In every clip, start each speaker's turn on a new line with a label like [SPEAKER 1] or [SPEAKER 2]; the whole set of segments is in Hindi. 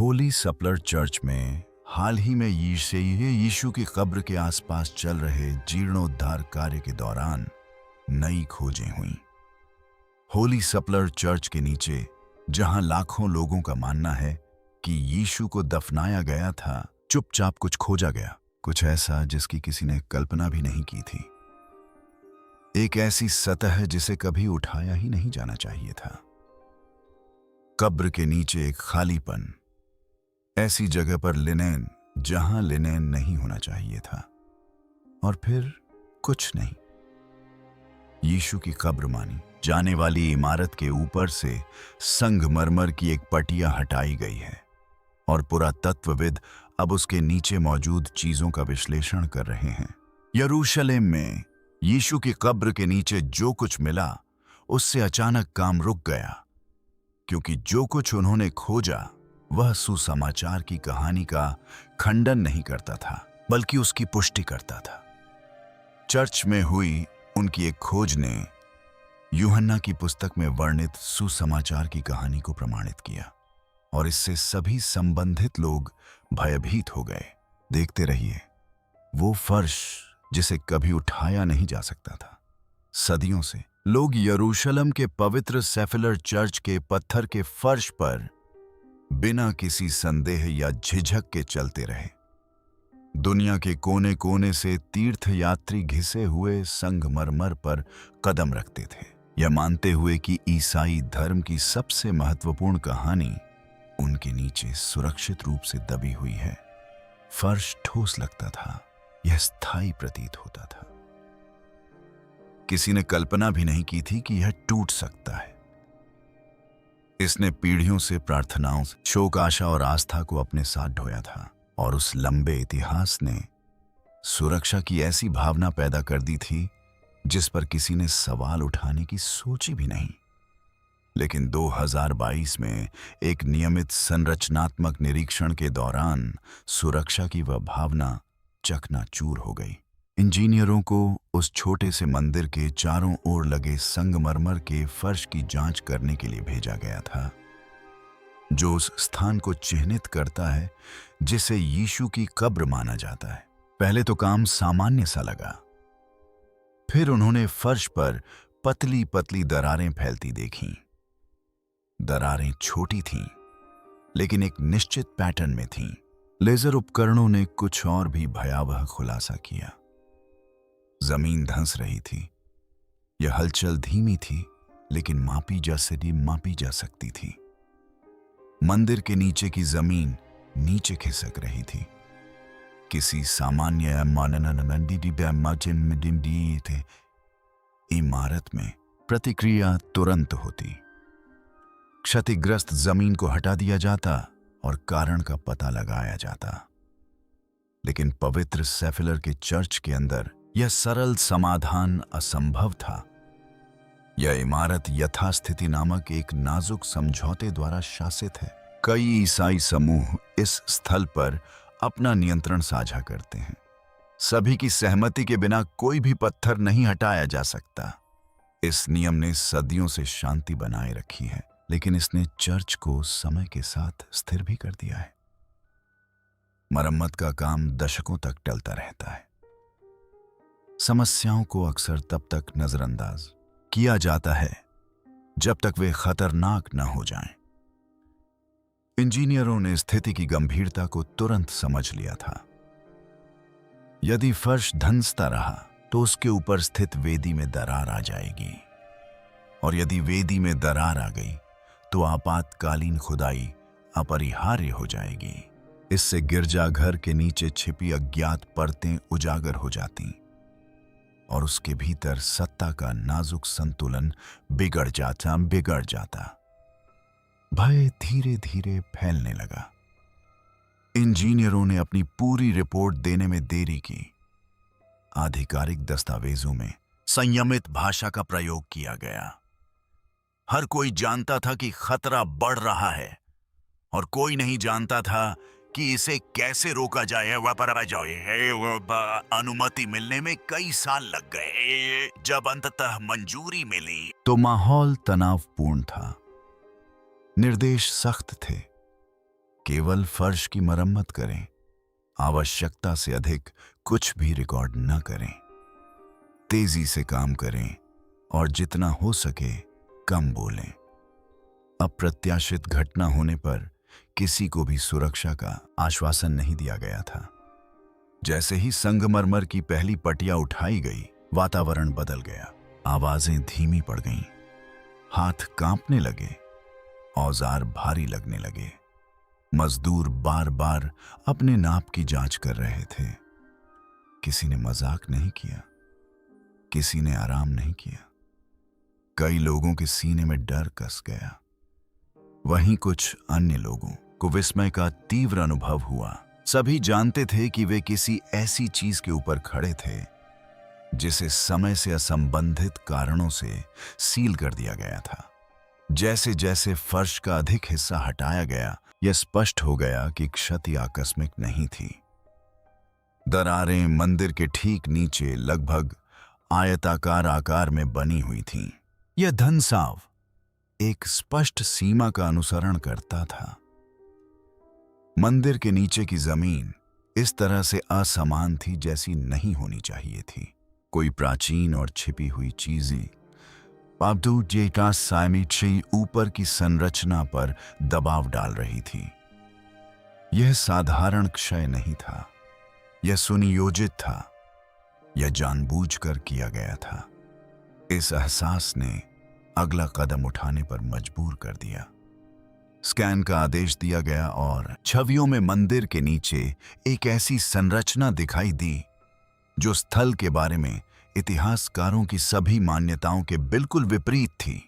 [SPEAKER 1] होली सपलर चर्च में हाल ही में यीशु की कब्र के आसपास चल रहे जीर्णोद्धार कार्य के दौरान नई खोजें हुईं। होली सपलर चर्च के नीचे, जहां लाखों लोगों का मानना है कि यीशु को दफनाया गया था, चुपचाप कुछ खोजा गया, कुछ ऐसा जिसकी किसी ने कल्पना भी नहीं की थी। एक ऐसी सतह जिसे कभी उठाया ही नहीं जाना चाहिए था। कब्र के नीचे एक खालीपन, ऐसी जगह पर लिनेन जहां लिनेन नहीं होना चाहिए था। और फिर कुछ नहीं। यीशु की कब्र मानी जाने वाली इमारत के ऊपर से संगमरमर की एक पटिया हटाई गई है और पुरातत्वविद अब उसके नीचे मौजूद चीजों का विश्लेषण कर रहे हैं। यरूशलेम में यीशु की कब्र के नीचे जो कुछ मिला, उससे अचानक काम रुक गया, क्योंकि जो कुछ उन्होंने खोजा वह सुसमाचार की कहानी का खंडन नहीं करता था, बल्कि उसकी पुष्टि करता था। चर्च में हुई उनकी एक खोज ने यूहन्ना की पुस्तक में वर्णित सुसमाचार की कहानी को प्रमाणित किया, और इससे सभी संबंधित लोग भयभीत हो गए। देखते रहिए, वो फर्श जिसे कभी उठाया नहीं जा सकता था। सदियों से लोग यरूशलेम के पवित्र सेफलर चर्च के पत्थर के फर्श पर बिना किसी संदेह या झिझक के चलते रहे। दुनिया के कोने कोने से तीर्थयात्री घिसे हुए संगमरमर पर कदम रखते थे, यह मानते हुए कि ईसाई धर्म की सबसे महत्वपूर्ण कहानी उनके नीचे सुरक्षित रूप से दबी हुई है। फर्श ठोस लगता था, यह स्थायी प्रतीत होता था। किसी ने कल्पना भी नहीं की थी कि यह टूट सकता है। इसने पीढ़ियों से प्रार्थनाओं, शोक, आशा और आस्था को अपने साथ ढोया था, और उस लंबे इतिहास ने सुरक्षा की ऐसी भावना पैदा कर दी थी जिस पर किसी ने सवाल उठाने की सोची भी नहीं। लेकिन 2022 में एक नियमित संरचनात्मक निरीक्षण के दौरान सुरक्षा की वह भावना चकनाचूर हो गई। इंजीनियरों को उस छोटे से मंदिर के चारों ओर लगे संगमरमर के फर्श की जांच करने के लिए भेजा गया था, जो उस स्थान को चिन्हित करता है जिसे यीशु की कब्र माना जाता है। पहले तो काम सामान्य सा लगा, फिर उन्होंने फर्श पर पतली पतली दरारें फैलती देखीं। दरारें छोटी थीं, लेकिन एक निश्चित पैटर्न में थीं। लेजर उपकरणों ने कुछ और भी भयावह खुलासा किया। जमीन धंस रही थी। यह हलचल धीमी थी, लेकिन मापी जा सकती थी। मंदिर के नीचे की जमीन नीचे खिसक रही थी। किसी सामान्य इमारत में प्रतिक्रिया तुरंत होती। क्षतिग्रस्त जमीन को हटा दिया जाता और कारण का पता लगाया जाता। लेकिन पवित्र सेफलर के चर्च के अंदर यह सरल समाधान असंभव था। यह इमारत यथास्थिति नामक एक नाजुक समझौते द्वारा शासित है। कई ईसाई समूह इस स्थल पर अपना नियंत्रण साझा करते हैं। सभी की सहमति के बिना कोई भी पत्थर नहीं हटाया जा सकता। इस नियम ने सदियों से शांति बनाए रखी है, लेकिन इसने चर्च को समय के साथ स्थिर भी कर दिया है। मरम्मत का काम दशकों तक टलता रहता है। समस्याओं को अक्सर तब तक नजरअंदाज किया जाता है जब तक वे खतरनाक न हो जाएं। इंजीनियरों ने स्थिति की गंभीरता को तुरंत समझ लिया था। यदि फर्श धंसता रहा तो उसके ऊपर स्थित वेदी में दरार आ जाएगी, और यदि वेदी में दरार आ गई तो आपातकालीन खुदाई अपरिहार्य हो जाएगी। इससे गिरजाघर के नीचे छिपी अज्ञात परतें उजागर हो जाती, और उसके भीतर सत्ता का नाजुक संतुलन बिगड़ जाता। भय धीरे धीरे फैलने लगा। इंजीनियरों ने अपनी पूरी रिपोर्ट देने में देरी की। आधिकारिक दस्तावेजों में संयमित भाषा का प्रयोग किया गया। हर कोई जानता था कि खतरा बढ़ रहा है, और कोई नहीं जानता था कि इसे कैसे रोका जाए। अनुमति मिलने में कई साल लग गए। जब अंततः मंजूरी मिली तो माहौल तनावपूर्ण था। निर्देश सख्त थे। केवल फर्श की मरम्मत करें, आवश्यकता से अधिक कुछ भी रिकॉर्ड न करें। तेजी से काम करें और जितना हो सके कम बोलें। अप्रत्याशित घटना होने पर किसी को भी सुरक्षा का आश्वासन नहीं दिया गया था। जैसे ही संगमरमर की पहली पटिया उठाई गई, वातावरण बदल गया। आवाजें धीमी पड़ गईं, हाथ कांपने लगे, औजार भारी लगने लगे। मजदूर बार बार अपने नाप की जांच कर रहे थे। किसी ने मजाक नहीं किया, किसी ने आराम नहीं किया। कई लोगों के सीने में डर कस गया। वहीं कुछ अन्य लोगों को विस्मय का तीव्र अनुभव हुआ। सभी जानते थे कि वे किसी ऐसी चीज के ऊपर खड़े थे जिसे समय से असंबंधित कारणों से सील कर दिया गया था। जैसे जैसे फर्श का अधिक हिस्सा हटाया गया, यह स्पष्ट हो गया कि क्षति आकस्मिक नहीं थी। दरारें मंदिर के ठीक नीचे लगभग आयताकार आकार में बनी हुई थीं। यह धंसाव एक स्पष्ट सीमा का अनुसरण करता था। मंदिर के नीचे की जमीन इस तरह से असमान थी जैसी नहीं होनी चाहिए थी। कोई प्राचीन और छिपी हुई चीजें पाबदूजेटा साइमिट्री ऊपर की संरचना पर दबाव डाल रही थी। यह साधारण क्षय नहीं था, यह सुनियोजित था, यह जानबूझकर किया गया था। इस एहसास ने अगला कदम उठाने पर मजबूर कर दिया। स्कैन का आदेश दिया गया और छवियों में मंदिर के नीचे एक ऐसी संरचना दिखाई दी जो स्थल के बारे में इतिहासकारों की सभी मान्यताओं के बिल्कुल विपरीत थी।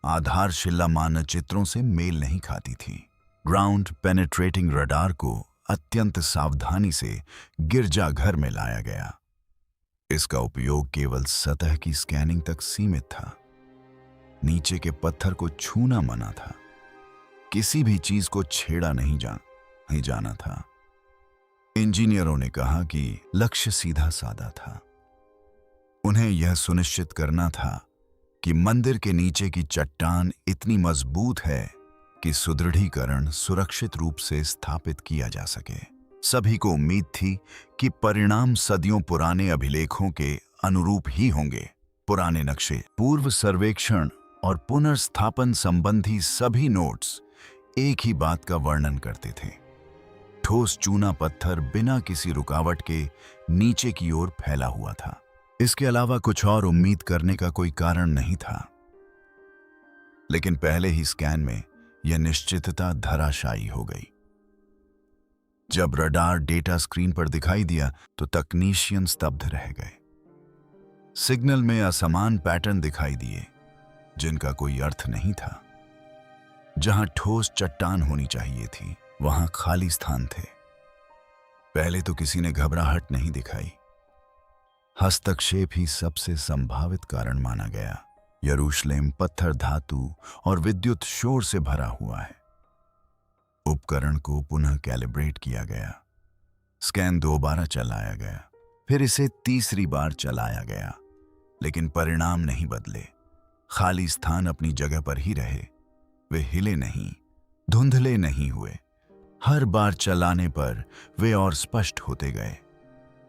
[SPEAKER 1] आधारशिला मानचित्रों से मेल नहीं खाती थी। ग्राउंड पेनेट्रेटिंग रडार को अत्यंत सावधानी से गिरजाघर में लाया गया। इसका उपयोग केवल सतह की स्कैनिंग तक सीमित था। नीचे के पत्थर को छूना मना था। किसी भी चीज को छेड़ा नहीं जाना था। इंजीनियरों ने कहा कि लक्ष्य सीधा साधा था। उन्हें यह सुनिश्चित करना था कि मंदिर के नीचे की चट्टान इतनी मजबूत है कि सुदृढ़ीकरण सुरक्षित रूप से स्थापित किया जा सके। सभी को उम्मीद थी कि परिणाम सदियों पुराने अभिलेखों के अनुरूप ही होंगे। पुराने नक्शे, पूर्व सर्वेक्षण और पुनर्स्थापन संबंधी सभी नोट्स एक ही बात का वर्णन करते थे। ठोस चूना पत्थर बिना किसी रुकावट के नीचे की ओर फैला हुआ था। इसके अलावा कुछ और उम्मीद करने का कोई कारण नहीं था। लेकिन पहले ही स्कैन में यह निश्चितता धराशायी हो गई। जब रडार डेटा स्क्रीन पर दिखाई दिया तो तकनीशियन स्तब्ध रह गए। सिग्नल में असमान पैटर्न दिखाई दिए जिनका कोई अर्थ नहीं था। जहां ठोस चट्टान होनी चाहिए थी, वहां खाली स्थान थे। पहले तो किसी ने घबराहट नहीं दिखाई। हस्तक्षेप ही सबसे संभावित कारण माना गया। यरूशलेम पत्थर, धातु और विद्युत शोर से भरा हुआ है। उपकरण को पुनः कैलिब्रेट किया गया। स्कैन दोबारा चलाया गया, फिर इसे तीसरी बार चलाया गया, लेकिन परिणाम नहीं बदले। खाली स्थान अपनी जगह पर ही रहे। वे हिले नहीं, धुंधले नहीं हुए। हर बार चलाने पर वे और स्पष्ट होते गए।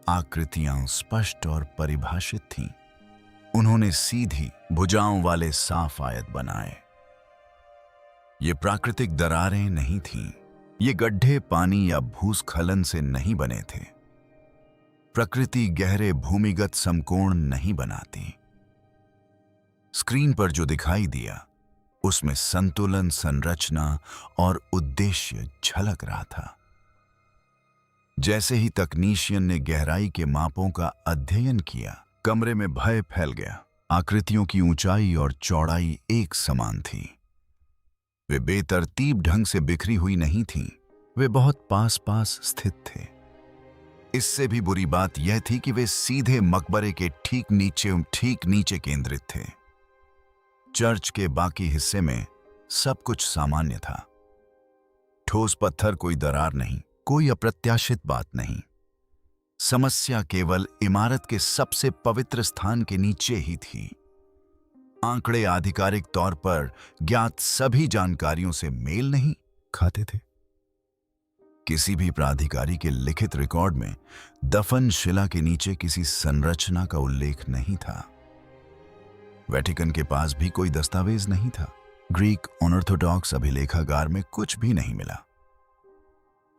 [SPEAKER 1] आकृतियां स्पष्ट और परिभाषित थीं। उन्होंने सीधी भुजाओं वाले साफ आयत बनाए। ये प्राकृतिक दरारें नहीं थीं। ये गड्ढे पानी या भूस्खलन से नहीं बने थे। प्रकृति गहरे भूमिगत समकोण नहीं बनाती। स्क्रीन पर जो दिखाई दिया उसमें संतुलन, संरचना और उद्देश्य झलक रहा था। जैसे ही तकनीशियन ने गहराई के मापों का अध्ययन किया, कमरे में भय फैल गया। आकृतियों की ऊंचाई और चौड़ाई एक समान थी। वे बेतरतीब ढंग से बिखरी हुई नहीं थीं। वे बहुत पास पास स्थित थे। इससे भी बुरी बात यह थी कि वे सीधे मकबरे के ठीक नीचे केंद्रित थे। चर्च के बाकी हिस्से में सब कुछ सामान्य था। ठोस पत्थर, कोई दरार नहीं, कोई अप्रत्याशित बात नहीं। समस्या केवल इमारत के सबसे पवित्र स्थान के नीचे ही थी। आंकड़े आधिकारिक तौर पर ज्ञात सभी जानकारियों से मेल नहीं खाते थे। किसी भी प्राधिकारी के लिखित रिकॉर्ड में दफन शिला के नीचे किसी संरचना का उल्लेख नहीं था। वेटिकन के पास भी कोई दस्तावेज नहीं था। ग्रीक ऑर्थोडॉक्स अभिलेखागार में कुछ भी नहीं मिला।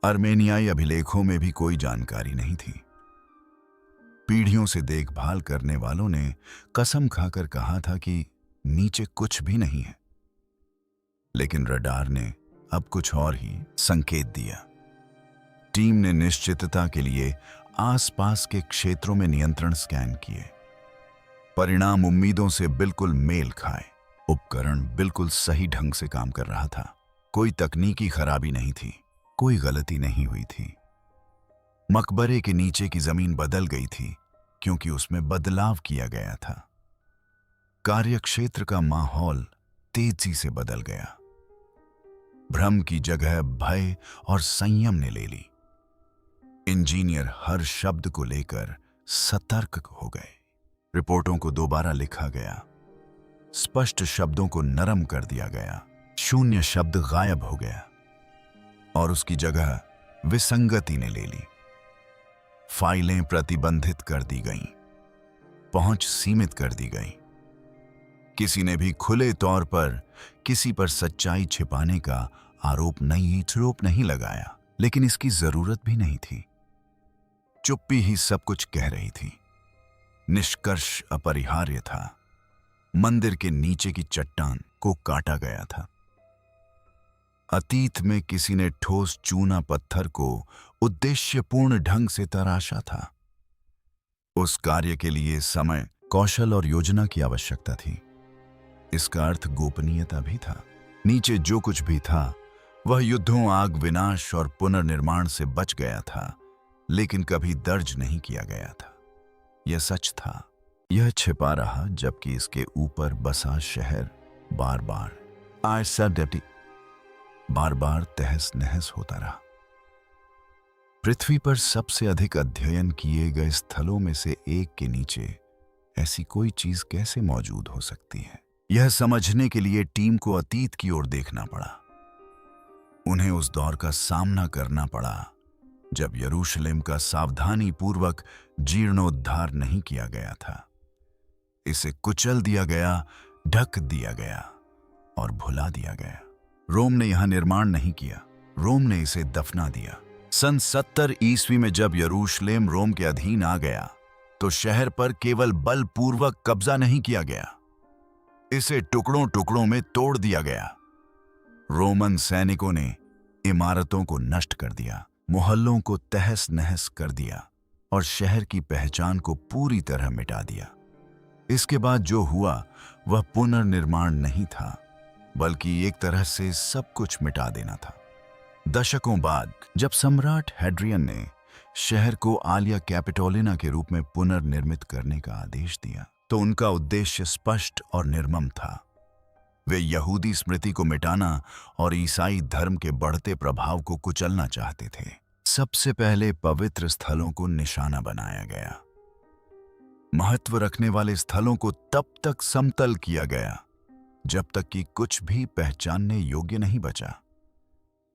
[SPEAKER 1] अर्मेनियाई अभिलेखों में भी कोई जानकारी नहीं थी। पीढ़ियों से देखभाल करने वालों ने कसम खाकर कहा था कि नीचे कुछ भी नहीं है, लेकिन रडार ने अब कुछ और ही संकेत दिया। टीम ने निश्चितता के लिए आसपास के क्षेत्रों में नियंत्रण स्कैन किए। परिणाम उम्मीदों से बिल्कुल मेल खाए। उपकरण बिल्कुल सही ढंग से काम कर रहा था। कोई तकनीकी खराबी नहीं थी, कोई गलती नहीं हुई थी। मकबरे के नीचे की जमीन बदल गई थी क्योंकि उसमें बदलाव किया गया था। कार्यक्षेत्र का माहौल तेजी से बदल गया। भ्रम की जगह भय और संयम ने ले ली। इंजीनियर हर शब्द को लेकर सतर्क हो गए। रिपोर्टों को दोबारा लिखा गया। स्पष्ट शब्दों को नरम कर दिया गया। शून्य शब्द गायब हो गया और उसकी जगह विसंगति ने ले ली। फाइलें प्रतिबंधित कर दी गईं, पहुंच सीमित कर दी गई। किसी ने भी खुले तौर पर किसी पर सच्चाई छिपाने का आरोप नहीं लगाया, लेकिन इसकी जरूरत भी नहीं थी। चुप्पी ही सब कुछ कह रही थी। निष्कर्ष अपरिहार्य था। मंदिर के नीचे की चट्टान को काटा गया था। अतीत में किसी ने ठोस चूना पत्थर को उद्देश्यपूर्ण ढंग से तराशा था। उस कार्य के लिए समय, कौशल और योजना की आवश्यकता थी। इसका अर्थ गोपनीयता भी था। नीचे जो कुछ भी था वह युद्धों, आग, विनाश और पुनर्निर्माण से बच गया था, लेकिन कभी दर्ज नहीं किया गया था। यह सच था। यह छिपा रहा, जबकि इसके ऊपर बसा शहर बार बार तहस नहस होता रहा। पृथ्वी पर सबसे अधिक अध्ययन किए गए स्थलों में से एक के नीचे ऐसी कोई चीज कैसे मौजूद हो सकती है? यह समझने के लिए टीम को अतीत की ओर देखना पड़ा। उन्हें उस दौर का सामना करना पड़ा जब यरूशलेम का सावधानी पूर्वक जीर्णोद्धार नहीं किया गया था। इसे कुचल दिया गया, ढक दिया गया और भुला दिया गया। रोम ने यहां निर्माण नहीं किया, रोम ने इसे दफना दिया। सन 70 ईस्वी में जब यरूशलेम रोम के अधीन आ गया तो शहर पर केवल बलपूर्वक कब्जा नहीं किया गया, इसे टुकड़ों टुकड़ों में तोड़ दिया गया। रोमन सैनिकों ने इमारतों को नष्ट कर दिया, मोहल्लों को तहस नहस कर दिया और शहर की पहचान को पूरी तरह मिटा दिया। इसके बाद जो हुआ वह पुनर्निर्माण नहीं था, बल्कि एक तरह से सब कुछ मिटा देना था। दशकों बाद जब सम्राट हैड्रियन ने शहर को आलिया कैपिटोलिना के रूप में पुनर्निर्मित करने का आदेश दिया, तो उनका उद्देश्य स्पष्ट और निर्मम था। वे यहूदी स्मृति को मिटाना और ईसाई धर्म के बढ़ते प्रभाव को कुचलना चाहते थे। सबसे पहले पवित्र स्थलों को निशाना बनाया गया। महत्व रखने वाले स्थलों को तब तक समतल किया गया जब तक कि कुछ भी पहचानने योग्य नहीं बचा।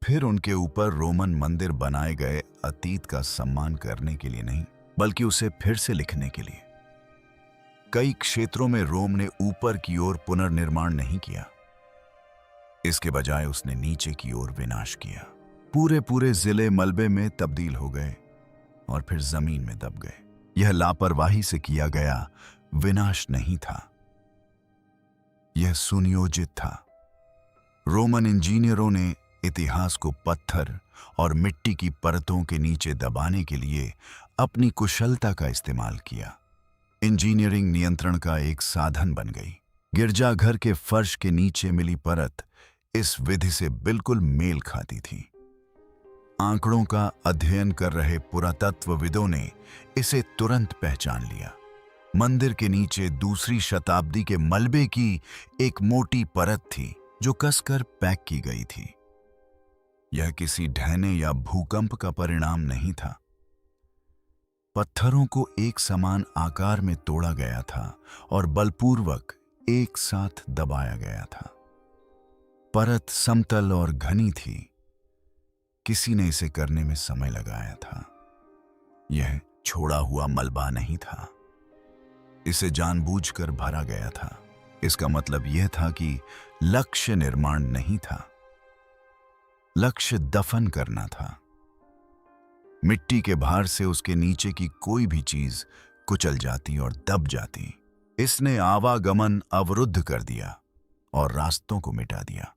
[SPEAKER 1] फिर उनके ऊपर रोमन मंदिर बनाए गए, अतीत का सम्मान करने के लिए नहीं, बल्कि उसे फिर से लिखने के लिए। कई क्षेत्रों में रोम ने ऊपर की ओर पुनर्निर्माण नहीं किया, इसके बजाय उसने नीचे की ओर विनाश किया। पूरे जिले मलबे में तब्दील हो गए और फिर जमीन में दब गए। यह लापरवाही से किया गया विनाश नहीं था, यह सुनियोजित था। रोमन इंजीनियरों ने इतिहास को पत्थर और मिट्टी की परतों के नीचे दबाने के लिए अपनी कुशलता का इस्तेमाल किया। इंजीनियरिंग नियंत्रण का एक साधन बन गई। गिरजाघर के फर्श के नीचे मिली परत इस विधि से बिल्कुल मेल खाती थी। आंकड़ों का अध्ययन कर रहे पुरातत्वविदों ने इसे तुरंत पहचान लिया। मंदिर के नीचे दूसरी शताब्दी के मलबे की एक मोटी परत थी जो कसकर पैक की गई थी। यह किसी ढहने या भूकंप का परिणाम नहीं था। पत्थरों को एक समान आकार में तोड़ा गया था और बलपूर्वक एक साथ दबाया गया था। परत समतल और घनी थी। किसी ने इसे करने में समय लगाया था। यह छोड़ा हुआ मलबा नहीं था, इसे जानबूझकर भरा गया था। इसका मतलब यह था कि लक्ष्य निर्माण नहीं था, लक्ष्य दफन करना था। मिट्टी के भार से उसके नीचे की कोई भी चीज कुचल जाती और दब जाती। इसने आवागमन अवरुद्ध कर दिया और रास्तों को मिटा दिया।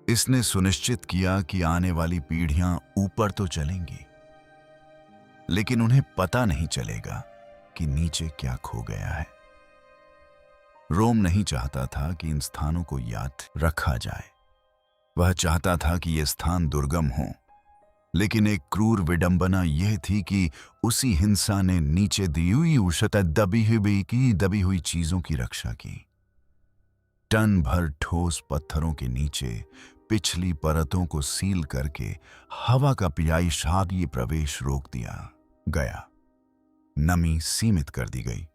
[SPEAKER 1] इसने सुनिश्चित किया कि आने वाली पीढ़ियां ऊपर तो चलेंगी, लेकिन उन्हें पता नहीं चलेगा कि नीचे क्या खो गया है। रोम नहीं चाहता था कि इन स्थानों को याद रखा जाए। वह चाहता था कि ये स्थान दुर्गम हों, लेकिन एक क्रूर विडंबना यह थी कि उसी हिंसा ने नीचे दी हुई उषत दबी हुई चीजों की रक्षा की। टन भर ठोस पत्थरों के नीचे पिछली परतों को सील करके हवा का पियाई प्रवेश रोक दिया गया। नमी सीमित कर दी गई।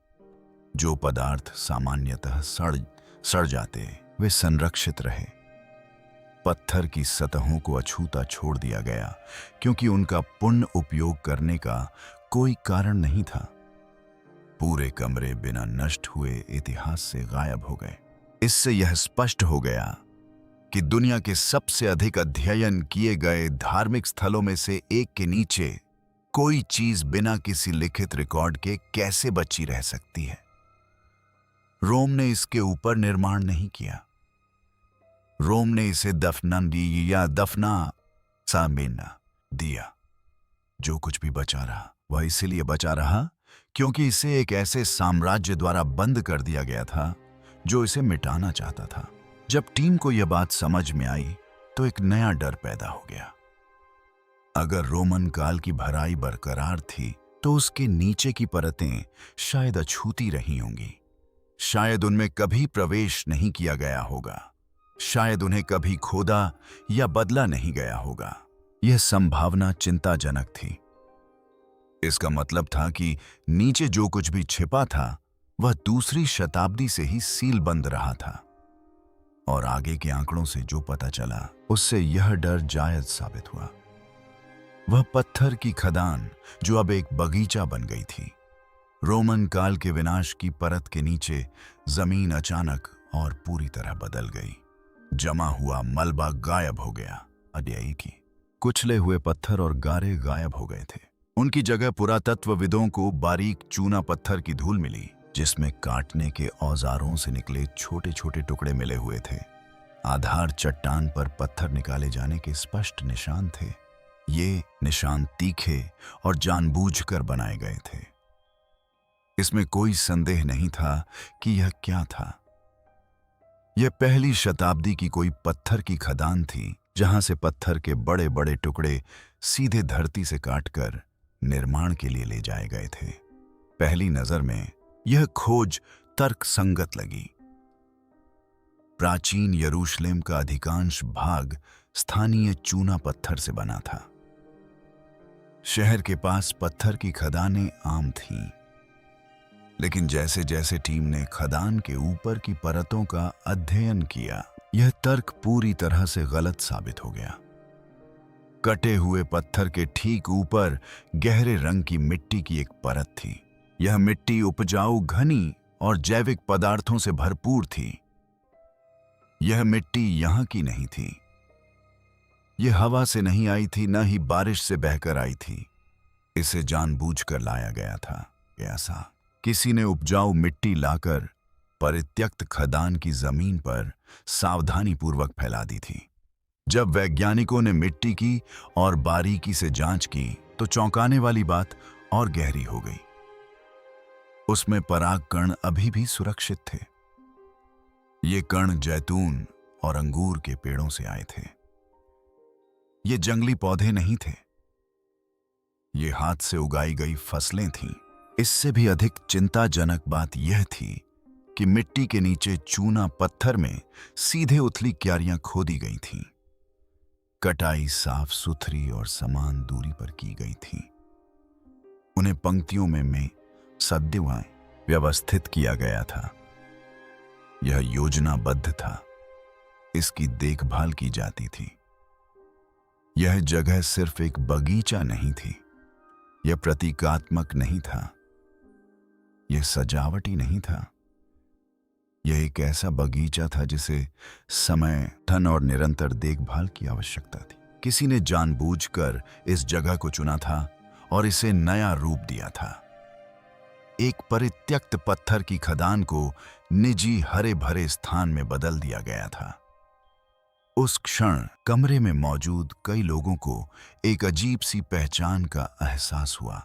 [SPEAKER 1] जो पदार्थ सामान्यतः सड़ जाते वे संरक्षित रहे। पत्थर की सतहों को अछूता छोड़ दिया गया, क्योंकि उनका पुनः उपयोग करने का कोई कारण नहीं था। पूरे कमरे बिना नष्ट हुए इतिहास से गायब हो गए। इससे यह स्पष्ट हो गया कि दुनिया के सबसे अधिक अध्ययन किए गए धार्मिक स्थलों में से एक के नीचे कोई चीज बिना किसी लिखित रिकॉर्ड के कैसे बची रह सकती है। रोम ने इसके ऊपर निर्माण नहीं किया। रोम ने इसे दफना सामिना दिया। जो कुछ भी बचा रहा वह इसीलिए बचा रहा क्योंकि इसे एक ऐसे साम्राज्य द्वारा बंद कर दिया गया था जो इसे मिटाना चाहता था। जब टीम को यह बात समझ में आई तो एक नया डर पैदा हो गया। अगर रोमन काल की भराई बरकरार थी तो उसके नीचे की परतें शायद अछूती रही होंगी। शायद उनमें कभी प्रवेश नहीं किया गया होगा। शायद उन्हें कभी खोदा या बदला नहीं गया होगा। यह संभावना चिंताजनक थी। इसका मतलब था कि नीचे जो कुछ भी छिपा था वह दूसरी शताब्दी से ही सीलबंद रहा था। और आगे के आंकड़ों से जो पता चला उससे यह डर जायज साबित हुआ। वह पत्थर की खदान जो अब एक बगीचा बन गई थी। रोमन काल के विनाश की परत के नीचे जमीन अचानक और पूरी तरह बदल गई। जमा हुआ मलबा गायब हो गया। अड्याई की कुचले हुए पत्थर और गारे गायब हो गए थे। उनकी जगह पुरातत्वविदों को बारीक चूना पत्थर की धूल मिली, जिसमें काटने के औजारों से निकले छोटे छोटे टुकड़े मिले हुए थे। आधार चट्टान पर पत्थर निकाले जाने के स्पष्ट निशान थे। ये निशान तीखे और जानबूझकर बनाए गए थे। इसमें कोई संदेह नहीं था कि यह क्या था। यह पहली शताब्दी की कोई पत्थर की खदान थी, जहां से पत्थर के बड़े बड़े टुकड़े सीधे धरती से काटकर निर्माण के लिए ले जाए गए थे। पहली नजर में यह खोज तर्कसंगत लगी। प्राचीन यरूशलेम का अधिकांश भाग स्थानीय चूना पत्थर से बना था। शहर के पास पत्थर की खदानें आम थीं, लेकिन जैसे जैसे टीम ने खदान के ऊपर की परतों का अध्ययन किया, यह तर्क पूरी तरह से गलत साबित हो गया। कटे हुए पत्थर के ठीक ऊपर गहरे रंग की मिट्टी की एक परत थी। यह मिट्टी उपजाऊ, घनी और जैविक पदार्थों से भरपूर थी। यह मिट्टी यहां की नहीं थी। यह हवा से नहीं आई थी, न ही बारिश से बहकर आई थी। इसे जानबूझकर लाया गया था। ऐसा किसी ने उपजाऊ मिट्टी लाकर परित्यक्त खदान की जमीन पर सावधानीपूर्वक फैला दी थी। जब वैज्ञानिकों ने मिट्टी की और बारीकी से जांच की तो चौंकाने वाली बात और गहरी हो गई। उसमें पराग कण अभी भी सुरक्षित थे। ये कण जैतून और अंगूर के पेड़ों से आए थे। ये जंगली पौधे नहीं थे। ये हाथ से उगाई गई फसलें थीं। इससे भी अधिक चिंताजनक बात यह थी कि मिट्टी के नीचे चूना पत्थर में सीधे उथली क्यारियां खोदी गई थीं। कटाई साफ सुथरी और समान दूरी पर की गई थी। उन्हें पंक्तियों में सदैव व्यवस्थित किया गया था। यह योजनाबद्ध था। इसकी देखभाल की जाती थी। यह जगह सिर्फ एक बगीचा नहीं थी, यह प्रतीकात्मक नहीं था, यह सजावटी नहीं था। यह एक ऐसा बगीचा था जिसे समय, धन और निरंतर देखभाल की आवश्यकता थी। किसी ने जानबूझकर इस जगह को चुना था और इसे नया रूप दिया था। एक परित्यक्त पत्थर की खदान को निजी हरे भरे स्थान में बदल दिया गया था। उस क्षण कमरे में मौजूद कई लोगों को एक अजीब सी पहचान का एहसास हुआ।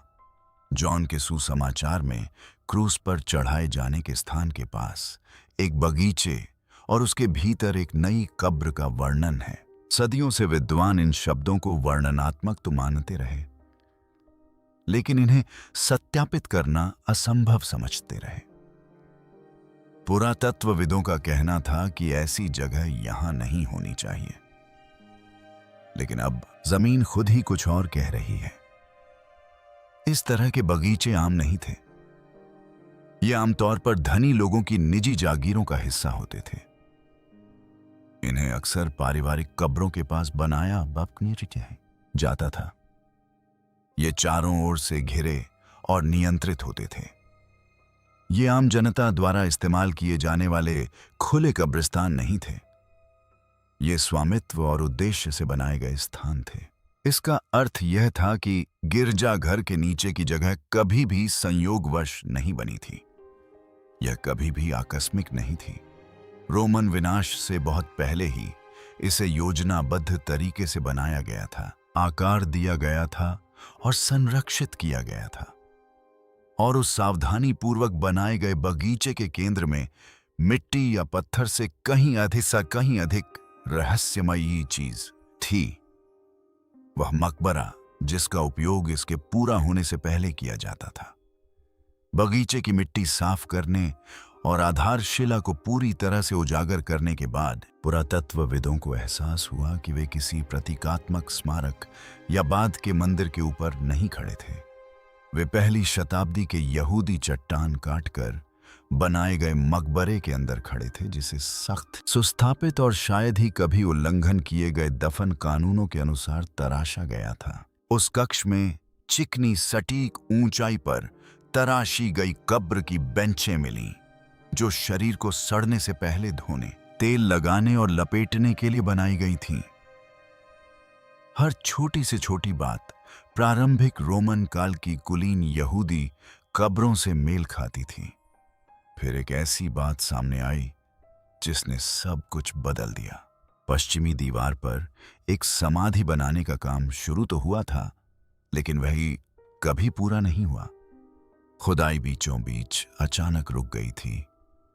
[SPEAKER 1] जॉन के सुसमाचार में क्रूस पर चढ़ाए जाने के स्थान के पास एक बगीचे और उसके भीतर एक नई कब्र का वर्णन है। सदियों से विद्वान इन शब्दों को वर्णनात्मक तो मानते रहे, लेकिन इन्हें सत्यापित करना असंभव समझते रहे। पुरातत्वविदों का कहना था कि ऐसी जगह यहां नहीं होनी चाहिए, लेकिन अब जमीन खुद ही कुछ और कह रही है। इस तरह के बगीचे आम नहीं थे। ये आमतौर पर धनी लोगों की निजी जागीरों का हिस्सा होते थे। इन्हें अक्सर पारिवारिक कब्रों के पास बनाया जाता था। ये चारों ओर से घिरे और नियंत्रित होते थे। ये आम जनता द्वारा इस्तेमाल किए जाने वाले खुले कब्रिस्तान नहीं थे। ये स्वामित्व और उद्देश्य से बनाए गए स्थान थे। इसका अर्थ यह था कि गिरजाघर के नीचे की जगह कभी भी संयोगवश नहीं बनी थी। यह कभी भी आकस्मिक नहीं थी। रोमन विनाश से बहुत पहले ही इसे योजनाबद्ध तरीके से बनाया गया था, आकार दिया गया था और संरक्षित किया गया था। और उस सावधानी पूर्वक बनाए गए बगीचे के केंद्र में मिट्टी या पत्थर से कहीं अधिक रहस्यमयी चीज थी। वह मकबरा जिसका उपयोग इसके पूरा होने से पहले किया जाता था। बगीचे की मिट्टी साफ करने और आधारशिला को पूरी तरह से उजागर करने के बाद पुरातत्वविदों को एहसास हुआ कि वे किसी प्रतीकात्मक स्मारक या बाद के मंदिर के ऊपर नहीं खड़े थे। वे पहली शताब्दी के यहूदी चट्टान काटकर बनाए गए मकबरे के अंदर खड़े थे, जिसे सख्त, सुस्थापित और शायद ही कभी उल्लंघन किए गए दफन कानूनों के अनुसार तराशा गया था। उस कक्ष में चिकनी सटीक ऊंचाई पर तराशी गई कब्र की बेंचें मिलीं, जो शरीर को सड़ने से पहले धोने, तेल लगाने और लपेटने के लिए बनाई गई थीं। हर छोटी से छोटी बात प्रारंभिक रोमन काल की कुलीन यहूदी कब्रों से मेल खाती थी। फिर एक ऐसी बात सामने आई जिसने सब कुछ बदल दिया। पश्चिमी दीवार पर एक समाधि बनाने का काम शुरू तो हुआ था, लेकिन वही कभी पूरा नहीं हुआ। खुदाई बीचों बीच अचानक रुक गई थी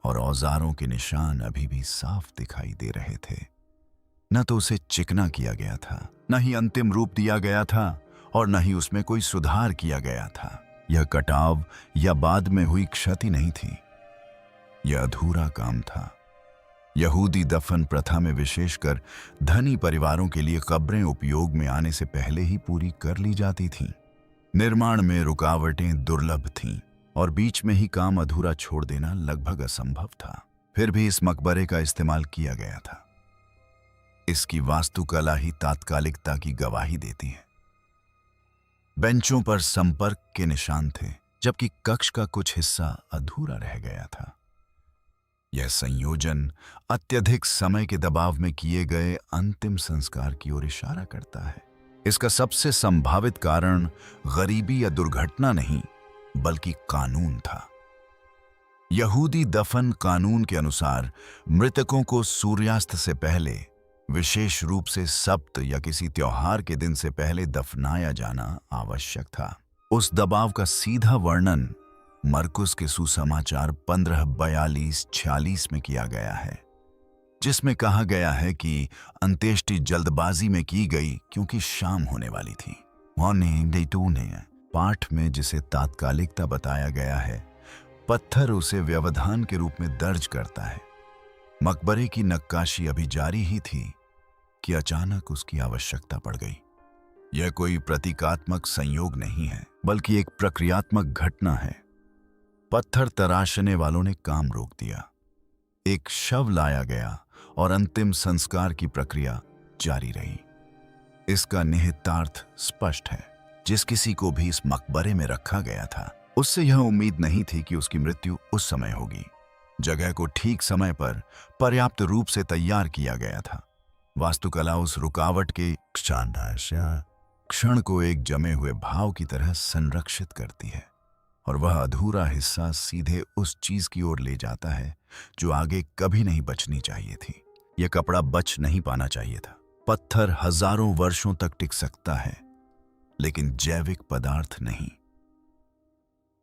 [SPEAKER 1] और औजारों के निशान अभी भी साफ दिखाई दे रहे थे। न तो उसे चिकना किया गया था, न ही अंतिम रूप दिया गया था, और न ही उसमें कोई सुधार किया गया था। यह कटाव या बाद में हुई क्षति नहीं थी, यह अधूरा काम था। यहूदी दफन प्रथा में विशेषकर धनी परिवारों के लिए कब्रें उपयोग में आने से पहले ही पूरी कर ली जाती थीं। निर्माण में रुकावटें दुर्लभ थीं और बीच में ही काम अधूरा छोड़ देना लगभग असंभव था। फिर भी इस मकबरे का इस्तेमाल किया गया था। इसकी वास्तुकला ही तात्कालिकता की गवाही देती है। बेंचों पर संपर्क के निशान थे, जबकि कक्ष का कुछ हिस्सा अधूरा रह गया था। यह संयोजन अत्यधिक समय के दबाव में किए गए अंतिम संस्कार की ओर इशारा करता है। इसका सबसे संभावित कारण गरीबी या दुर्घटना नहीं, बल्कि कानून था। यहूदी दफन कानून के अनुसार मृतकों को सूर्यास्त से पहले, विशेष रूप से सप्त या किसी त्योहार के दिन से पहले दफनाया जाना आवश्यक था। उस दबाव का सीधा वर्णन मरकुस के सुसमाचार 15:42-46 में किया गया है, जिसमें कहा गया है कि अंत्येष्टि जल्दबाजी में की गई क्योंकि शाम होने वाली थी। पाठ में जिसे तात्कालिकता बताया गया है, पत्थर उसे व्यवधान के रूप में दर्ज करता है। मकबरे की नक्काशी अभी जारी ही थी कि अचानक उसकी आवश्यकता पड़ गई। यह कोई प्रतीकात्मक संयोग नहीं है, बल्कि एक प्रक्रियात्मक घटना है। पत्थर तराशने वालों ने काम रोक दिया, एक शव लाया गया और अंतिम संस्कार की प्रक्रिया जारी रही। इसका निहितार्थ स्पष्ट है। जिस किसी को भी इस मकबरे में रखा गया था, उससे यह उम्मीद नहीं थी कि उसकी मृत्यु उस समय होगी। जगह को ठीक समय पर पर्याप्त रूप से तैयार किया गया था। वास्तुकला उस रुकावट के क्षण को एक जमे हुए भाव की तरह संरक्षित करती है, और वह अधूरा हिस्सा सीधे उस चीज की ओर ले जाता है जो आगे कभी नहीं बचनी चाहिए थी। यह कपड़ा बच नहीं पाना चाहिए था। पत्थर हजारों वर्षों तक टिक सकता है, लेकिन जैविक पदार्थ नहीं।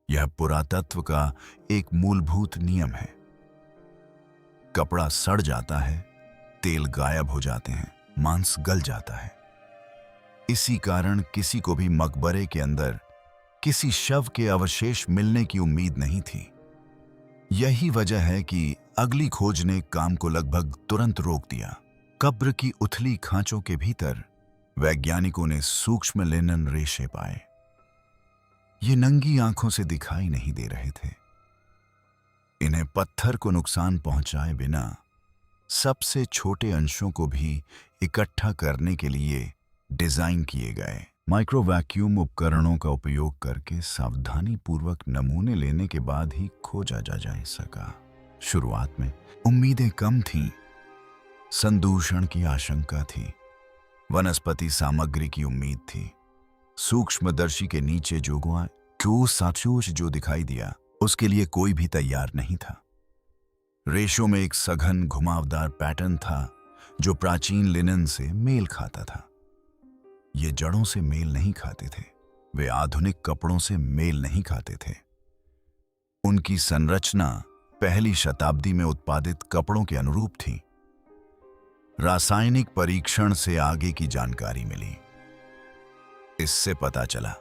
[SPEAKER 1] यह पुरातत्व का एक मूलभूत नियम है। कपड़ा सड़ जाता है, तेल गायब हो जाते हैं, मांस गल जाता है। इसी कारण किसी को भी मकबरे के अंदर किसी शव के अवशेष मिलने की उम्मीद नहीं थी। यही वजह है कि अगली खोज ने काम को लगभग तुरंत रोक दिया। कब्र की उथली खांचों के भीतर वैज्ञानिकों ने सूक्ष्म लिनन रेशे पाए। ये नंगी आंखों से दिखाई नहीं दे रहे थे। इन्हें पत्थर को नुकसान पहुंचाए बिना सबसे छोटे अंशों को भी इकट्ठा करने के लिए डिजाइन किए गए। माइक्रो वैक्यूम उपकरणों का उपयोग करके सावधानी पूर्वक नमूने लेने के बाद ही खोजा जा सका। शुरुआत में उम्मीदें कम थीं। संदूषण की आशंका थी, वनस्पति सामग्री की उम्मीद थी। सूक्ष्मदर्शी के नीचे जो दिखाई दिया, उसके लिए कोई भी तैयार नहीं था। रेशों में एक सघन घुमावदार पैटर्न था जो प्राचीन लिनन से मेल खाता था। ये जड़ों से मेल नहीं खाते थे, वे आधुनिक कपड़ों से मेल नहीं खाते थे। उनकी संरचना पहली शताब्दी में उत्पादित कपड़ों के अनुरूप थी। रासायनिक परीक्षण से आगे की जानकारी मिली। इससे पता चला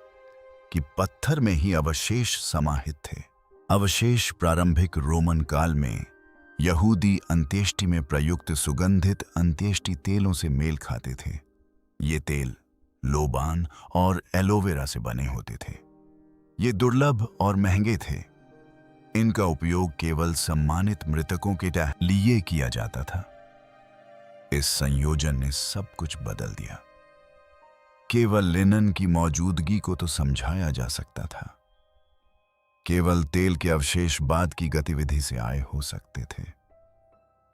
[SPEAKER 1] कि पत्थर में ही अवशेष समाहित थे। अवशेष प्रारंभिक रोमन काल में यहूदी अंत्येष्टि में प्रयुक्त सुगंधित अंत्येष्टि तेलों से मेल खाते थे। ये तेल लोबान और एलोवेरा से बने होते थे। ये दुर्लभ और महंगे थे। इनका उपयोग केवल सम्मानित मृतकों के लिए किया जाता था। इस संयोजन ने सब कुछ बदल दिया। केवल लिनन की मौजूदगी को तो समझाया जा सकता था। केवल तेल के अवशेष बाद की गतिविधि से आए हो सकते थे।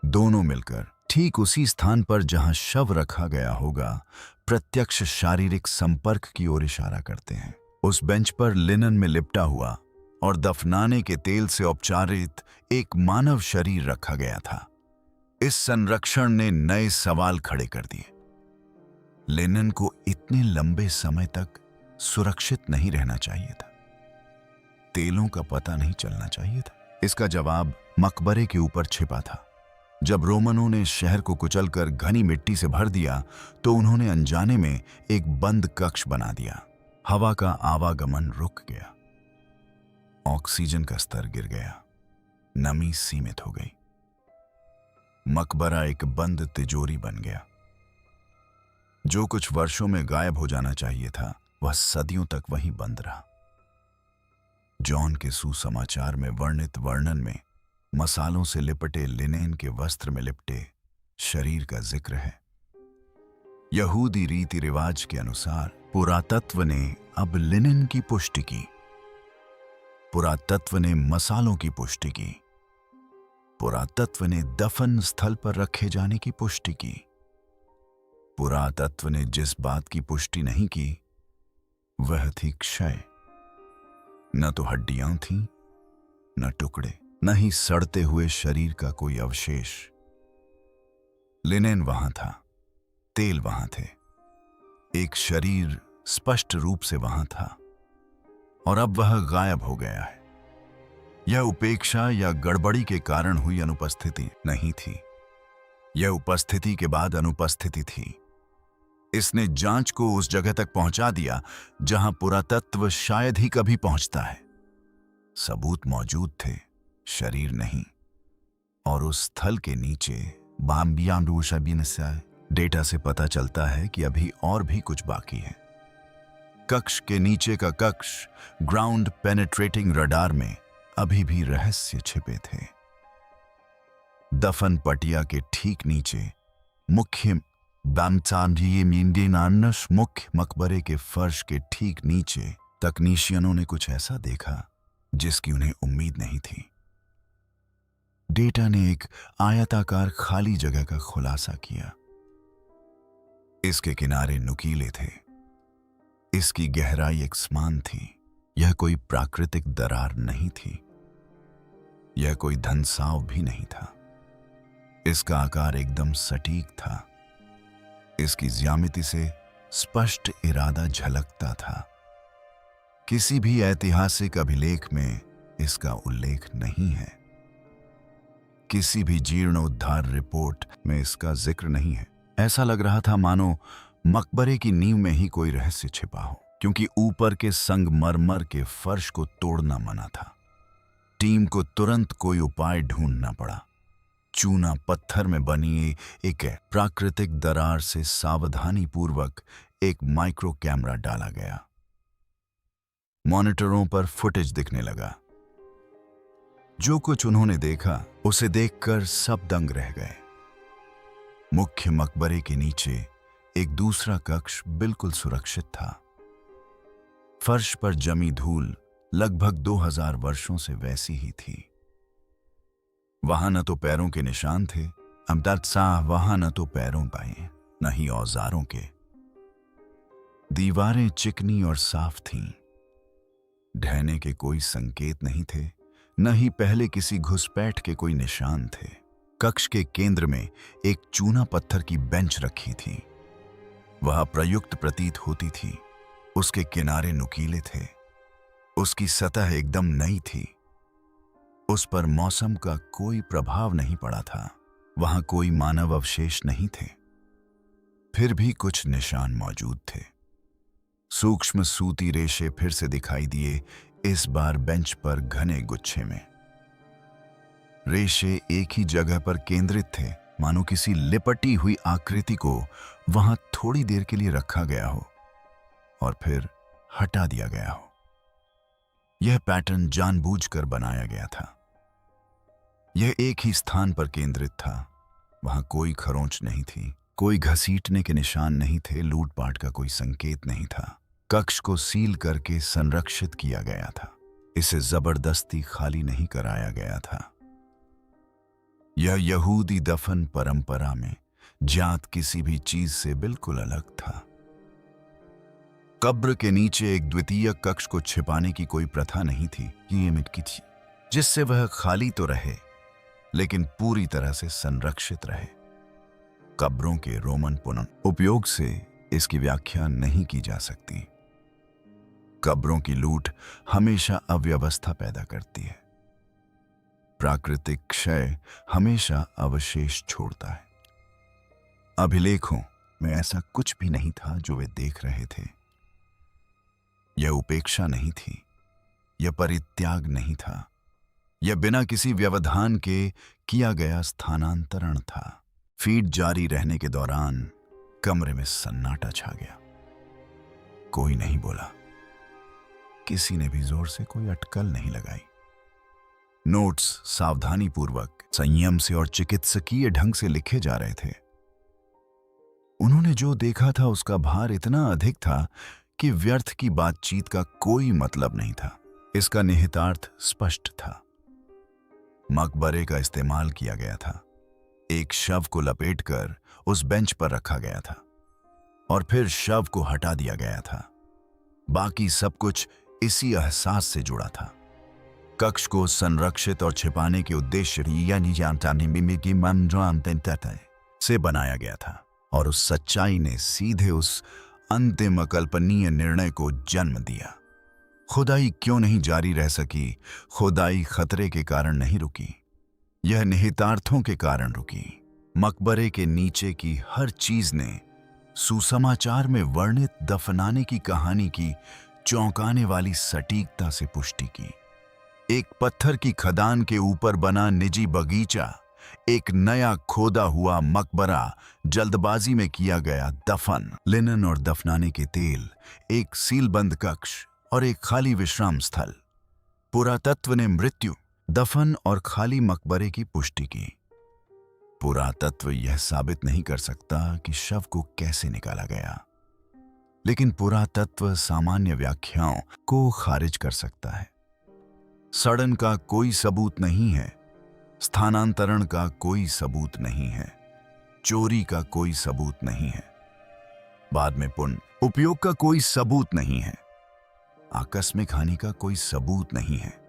[SPEAKER 1] दोनों मिलकर ठीक उसी स्थान पर जहां शव रखा गया होगा, प्रत्यक्ष शारीरिक संपर्क की ओर इशारा करते हैं। उस बेंच पर लिनन में लिपटा हुआ और दफनाने के तेल से उपचारित एक मानव शरीर रखा गया था। इस संरक्षण ने नए सवाल खड़े कर दिए। लिनन को इतने लंबे समय तक सुरक्षित नहीं रहना चाहिए था। तेलों का पता नहीं चलना चाहिए था। इसका जवाब मकबरे के ऊपर छिपा था। जब रोमनों ने शहर को कुचलकर घनी मिट्टी से भर दिया, तो उन्होंने अनजाने में एक बंद कक्ष बना दिया। हवा का आवागमन रुक गया, ऑक्सीजन का स्तर गिर गया, नमी सीमित हो गई। मकबरा एक बंद तिजोरी बन गया। जो कुछ वर्षों में गायब हो जाना चाहिए था, वह सदियों तक वहीं बंद रहा। जॉन के सुसमाचार में वर्णित वर्णन में मसालों से लिपटे लिनेन के वस्त्र में लिपटे शरीर का जिक्र है। यहूदी रीति रिवाज के अनुसार पुरातत्व ने अब लिनेन की पुष्टि की। पुरातत्व ने मसालों की पुष्टि की। पुरातत्व ने दफन स्थल पर रखे जाने की पुष्टि की। पुरातत्व ने जिस बात की पुष्टि नहीं की, वह थी क्षय। न तो हड्डियां थीं, न टुकड़े, न ही सड़ते हुए शरीर का कोई अवशेष। लिनेन वहां था, तेल वहां थे, एक शरीर स्पष्ट रूप से वहां था, और अब वह गायब हो गया है। यह उपेक्षा या गड़बड़ी के कारण हुई अनुपस्थिति नहीं थी। यह उपस्थिति के बाद अनुपस्थिति थी। इसने जांच को उस जगह तक पहुंचा दिया जहां पुरातत्व शायद ही कभी पहुंचता है। सबूत मौजूद थे, शरीर नहीं। और उस स्थल के नीचे डेटा से पता चलता है कि अभी और भी कुछ बाकी है। कक्ष के नीचे का कक्ष ग्राउंड पेनेट्रेटिंग रडार में अभी भी रहस्य छिपे थे। दफन पटिया के ठीक नीचे मुख्य बामचांदी मिंडिनानस मुख्य मकबरे के फर्श के ठीक नीचे तकनीशियनों ने कुछ ऐसा देखा जिसकी उन्हें उम्मीद नहीं थी। डेटा ने एक आयताकार खाली जगह का खुलासा किया। इसके किनारे नुकीले थे, इसकी गहराई एक समान थी। यह कोई प्राकृतिक दरार नहीं थी, यह कोई धंसाव भी नहीं था। इसका आकार एकदम सटीक था, इसकी ज्यामिति से स्पष्ट इरादा झलकता था। किसी भी ऐतिहासिक अभिलेख में इसका उल्लेख नहीं है, किसी भी जीर्णोद्धार रिपोर्ट में इसका जिक्र नहीं है। ऐसा लग रहा था मानो मकबरे की नींव में ही कोई रहस्य छिपा हो, क्योंकि ऊपर के संगमरमर के फर्श को तोड़ना मना था। टीम को तुरंत कोई उपाय ढूंढना पड़ा। चूना पत्थर में बनी एक प्राकृतिक दरार से सावधानी पूर्वक एक माइक्रो कैमरा डाला गया। मॉनिटरों पर फुटेज दिखने लगा। जो कुछ उन्होंने देखा उसे देखकर सब दंग रह गए। मुख्य मकबरे के नीचे एक दूसरा कक्ष बिल्कुल सुरक्षित था। फर्श पर जमी धूल लगभग 2000 वर्षों से वैसी ही थी। वहां न तो पैरों के निशान थे, वहां न तो पैरों पाए न ही औजारों के। दीवारें चिकनी और साफ थीं। ढहने के कोई संकेत नहीं थे, न ही पहले किसी घुसपैठ के कोई निशान थे। कक्ष के केंद्र में एक चूना पत्थर की बेंच रखी थी। वह प्रयुक्त प्रतीत होती थी। उसके किनारे नुकीले थे, उसकी सतह एकदम नई थी। उस पर मौसम का कोई प्रभाव नहीं पड़ा था। वहां कोई मानव अवशेष नहीं थे, फिर भी कुछ निशान मौजूद थे। सूक्ष्म सूती रेशे फिर से दिखाई दिए, इस बार बेंच पर घने गुच्छे में। रेशे एक ही जगह पर केंद्रित थे, मानो किसी लिपटी हुई आकृति को वहां थोड़ी देर के लिए रखा गया हो और फिर हटा दिया गया हो। यह पैटर्न जानबूझकर बनाया गया था। यह एक ही स्थान पर केंद्रित था। वहां कोई खरोंच नहीं थी, कोई घसीटने के निशान नहीं थे, लूटपाट का कोई संकेत नहीं था। कक्ष को सील करके संरक्षित किया गया था। इसे जबरदस्ती खाली नहीं कराया गया था। यह यहूदी दफन परंपरा में ज्ञात किसी भी चीज से बिल्कुल अलग था। कब्र के नीचे एक द्वितीय कक्ष को छिपाने की कोई प्रथा नहीं थी। ये मिटकी थी जिससे वह खाली तो रहे लेकिन पूरी तरह से संरक्षित रहे। कब्रों के रोमन पुनः उपयोग से इसकी व्याख्या नहीं की जा सकती। कब्रों की लूट हमेशा अव्यवस्था पैदा करती है। प्राकृतिक क्षय हमेशा अवशेष छोड़ता है। अभिलेखों में ऐसा कुछ भी नहीं था जो वे देख रहे थे। यह उपेक्षा नहीं थी, यह परित्याग नहीं था, यह बिना किसी व्यवधान के किया गया स्थानांतरण था। फीड जारी रहने के दौरान कमरे में सन्नाटा छा गया। कोई नहीं बोला, किसी ने भी जोर से कोई अटकल नहीं लगाई। नोट्स सावधानीपूर्वक, संयम से और चिकित्सकीय ढंग से लिखे जा रहे थे। उन्होंने जो देखा था उसका भार इतना अधिक था कि व्यर्थ की बातचीत का कोई मतलब नहीं था। इसका निहितार्थ स्पष्ट था। मकबरे का इस्तेमाल किया गया था। एक शव को लपेटकर उस बेंच पर रखा गया था और फिर शव को हटा दिया गया था। बाकी सब कुछ इसी एहसास से जुड़ा था। कक्ष को संरक्षित और छिपाने के उद्देश्य से बनाया गया था और उस सच्चाई ने सीधे उस अंतिम अकल्पनीय निर्णय को जन्म दिया। खुदाई क्यों नहीं जारी रह सकी? खुदाई खतरे के कारण नहीं रुकी, यह निहितार्थों के कारण रुकी। मकबरे के नीचे की हर चीज ने सुसमाचार में वर्णित दफनाने की कहानी की चौंकाने वाली सटीकता से पुष्टि की। एक पत्थर की खदान के ऊपर बना निजी बगीचा, एक नया खोदा हुआ मकबरा, जल्दबाजी में किया गया दफन, लिनन और दफनाने के तेल, एक सीलबंद कक्ष और एक खाली विश्राम स्थल। पुरातत्व ने मृत्यु, दफन और खाली मकबरे की पुष्टि की। पुरातत्व यह साबित नहीं कर सकता कि शव को कैसे निकाला गया, लेकिन पुरातत्व सामान्य व्याख्याओं को खारिज कर सकता है। सड़न का कोई सबूत नहीं है, स्थानांतरण का कोई सबूत नहीं है, चोरी का कोई सबूत नहीं है, बाद में पुनः उपयोग का कोई सबूत नहीं है, आकस्मिक हानि का कोई सबूत नहीं है।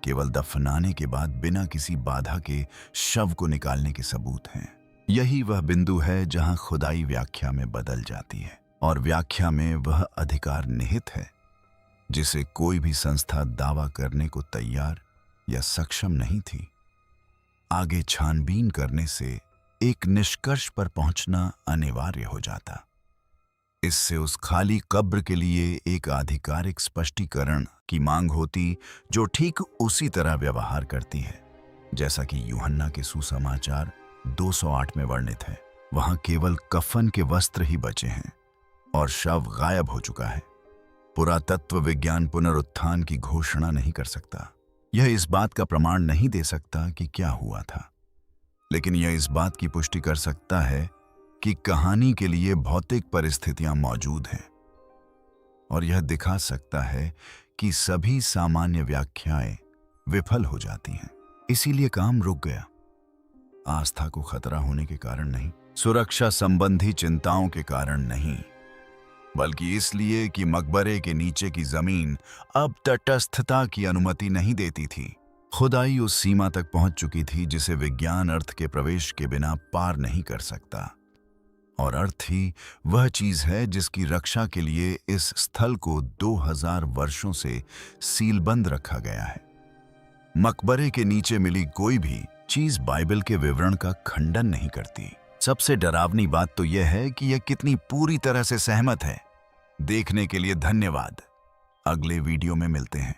[SPEAKER 1] केवल दफनाने के बाद बिना किसी बाधा के शव को निकालने के सबूत हैं। यही वह बिंदु है जहां खुदाई व्याख्या में बदल जाती है, और व्याख्या में वह अधिकार निहित है जिसे कोई भी संस्था दावा करने को तैयार या सक्षम नहीं थी। आगे छानबीन करने से एक निष्कर्ष पर पहुंचना अनिवार्य हो जाता। इससे उस खाली कब्र के लिए एक आधिकारिक स्पष्टीकरण की मांग होती जो ठीक उसी तरह व्यवहार करती है जैसा कि यूहन्ना के सुसमाचार 208 में वर्णित है। वहां केवल कफन के वस्त्र ही बचे हैं और शव गायब हो चुका है। पुरातत्व विज्ञान पुनरुत्थान की घोषणा नहीं कर सकता। यह इस बात का प्रमाण नहीं दे सकता कि क्या हुआ था, लेकिन यह इस बात की पुष्टि कर सकता है कि कहानी के लिए भौतिक परिस्थितियां मौजूद हैं, और यह दिखा सकता है कि सभी सामान्य व्याख्याएं विफल हो जाती हैं। इसीलिए काम रुक गया। आस्था को खतरा होने के कारण नहीं, सुरक्षा संबंधी चिंताओं के कारण नहीं, बल्कि इसलिए कि मकबरे के नीचे की जमीन अब तटस्थता की अनुमति नहीं देती थी। खुदाई उस सीमा तक पहुंच चुकी थी जिसे विज्ञान अर्थ के प्रवेश के बिना पार नहीं कर सकता, और अर्थ ही वह चीज है जिसकी रक्षा के लिए इस स्थल को 2000 वर्षों से सीलबंद रखा गया है। मकबरे के नीचे मिली कोई भी चीज बाइबल के विवरण का खंडन नहीं करती। सबसे डरावनी बात तो यह है कि यह कितनी पूरी तरह से सहमत है। देखने के लिए धन्यवाद। अगले वीडियो में मिलते हैं।